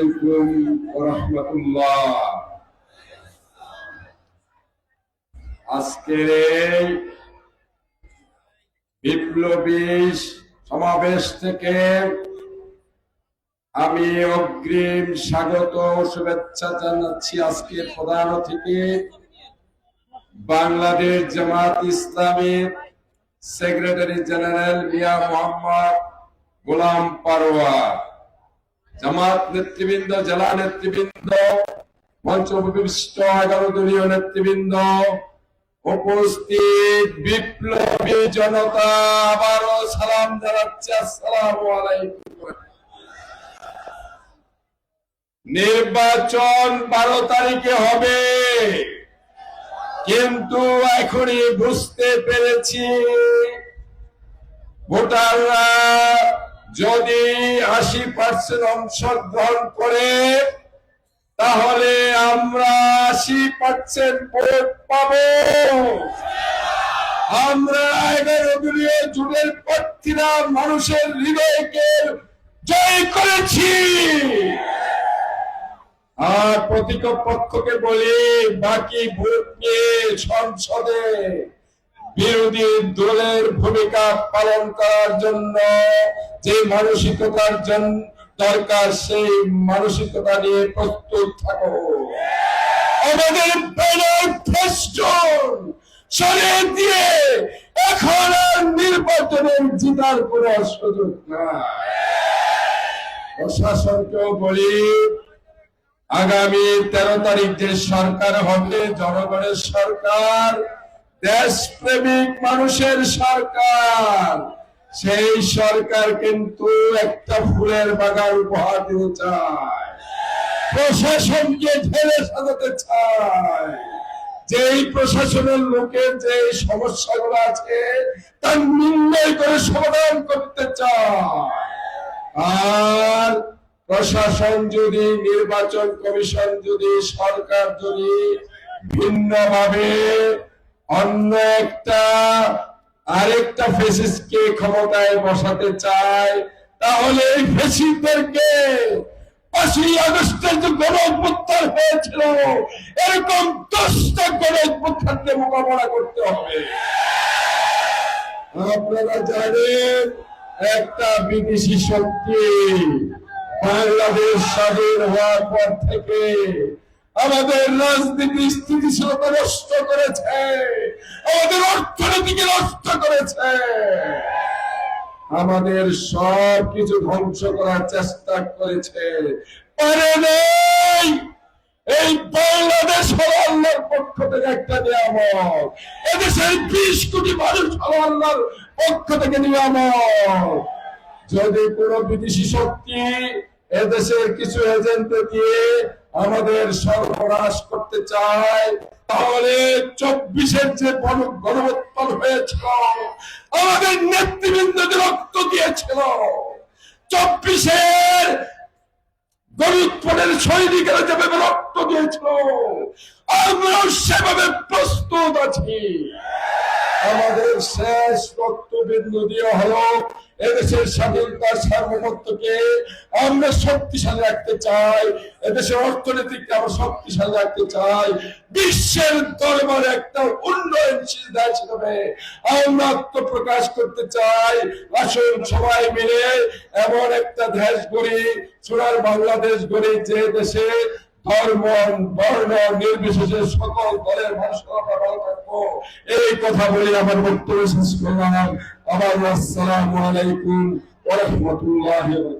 আলাইকুম ওয়া রাহমাতুল্লাহ। আজকের এই বিপ্লবী সমাবেশ থেকে আমি অগ্রিম স্বাগত ও শুভেচ্ছা জানাচ্ছি আজকের প্রধান অতিথি বাংলাদেশ জামাত ইসলামীর সেক্রেটারি জেনারেল মিয়া মোহাম্মদ গোলাম পারওয়ার, জামাত নেতৃবৃন্দ, জেলা নেতৃবৃন্দ, মঞ্চবিশিষ্ট 11 দলীয় নেতৃবৃন্দ, উপস্থিত বিপ্লবী জনতা, আবারও সালাম জানাচ্ছি, আসসালামু আলাইকুম। নির্বাচন 12 তারিখে হবে, কিন্তু এখনই বুঝতে পেরেছি ভোটাররা যদি 80% অংশগ্রহণ করে তাহলে আমরা 80% ভোট পাবো। আমরা 11 দলীয় জোটের প্রার্থীরা মানুষের হৃদয়কে জয় করেছি। আর প্রতিপক্ষকে বলি, বাকি ভোট নিয়ে সংসদে বিরোধী দলের ভূমিকা পালন করার জন্য যে মানসিকতার জন্য দরকার, সেই মানসিকতা নিয়ে প্রস্তুত থাকো। আমাদের ব্যানার ফেস্টুন সরিয়ে দিয়ে এখন আর নির্বাচনের জিতার কোন সুযোগ নাই। প্রশাসনকেও বলি, আগামী 13 তারিখ যে সরকার হবে, জনগণের সরকার, দেশপ্রেমিক মানুষের সরকার, সেই সরকার কিন্তু একটা ফুলের বাগান উপহার দিতে চায়, প্রশাসনকে ঢেলে সাজাতে চায়, যেই প্রশাসনের লোকের যে সমস্যাগুলো আছে তা নির্ণয় করে সমাধান করতে চায়। আর প্রশাসন যদি, নির্বাচন কমিশন যদি, সরকার যদি ভিন্নভাবে অন্য আরেকটা ফেসিস্টকে ক্ষমতায় বসাতে চায়, তাহলে এই ফেসিস্টদেরকে 5ই আগস্টের যে গণ-অভ্যুত্থান হয়েছিল, এরকম 10টা গণ-অভ্যুত্থানকে মোকাবেলা করতে হবে। আপনারা জানেন, একটা বিদেশি শক্তি বাংলাদেশ স্বাধীন হওয়ার পর থেকে আমাদের রাজনীতি স্থিতিশীলতা নষ্ট করেছে, আমাদের অর্থনীতিকে নষ্ট করেছে, আমাদের সব কিছু ধ্বংস করার চেষ্টা করেছে, পারে নাই। এই বাংলাদেশ হলো আল্লাহর পক্ষ থেকে একটা নিয়ামত, এদেশের 20 কোটি মানুষ হলো আল্লাহর পক্ষ থেকে নিয়ামত। যদি কোন বিদেশি শক্তি এদেশের কিছু এজেন্ট দিয়ে আমাদের সর্বনাশ করতে চায়, তাহলে 24-এর যে গণঅভ্যুত্থান হয়েছিল, আমাদের নেতৃবৃন্দ যে রক্ত দিয়েছিল, 24-এর গণঅভ্যুত্থানের সৈনিকেরা যেভাবে রক্ত দিয়েছিল, আমরাও সেভাবে প্রস্তুত আছি। আমাদের শেষ রক্তবিন্দু দিয়ে হলো এদেশের স্বাধীনতার সার্বভৌমত্বকে আমরা শক্তিশালী রাখতে চাই, এদেশের অর্থনীতিকে আমরা শক্তিশালী রাখতে চাই, বিশ্বের দরবারে একটা উন্নয়নশীল দেশ হিসেবে আমরা আত্মপ্রকাশ করতে চাই। আসুন সবাই মিলে এমন একটা দেশ গড়ি, সোনার বাংলাদেশ গড়ি, যে দেশে ধর্ম বর্ণ নির্বিশেষে সকল দলের মানুষরা ভালো থাকবো। এই কথা বলে আমার বক্তব্য শেষ করলাম। আবার আসসালামু আলাইকুম ওয়া রাহমাতুল্লাহি ওয়া বারাকাতুহু।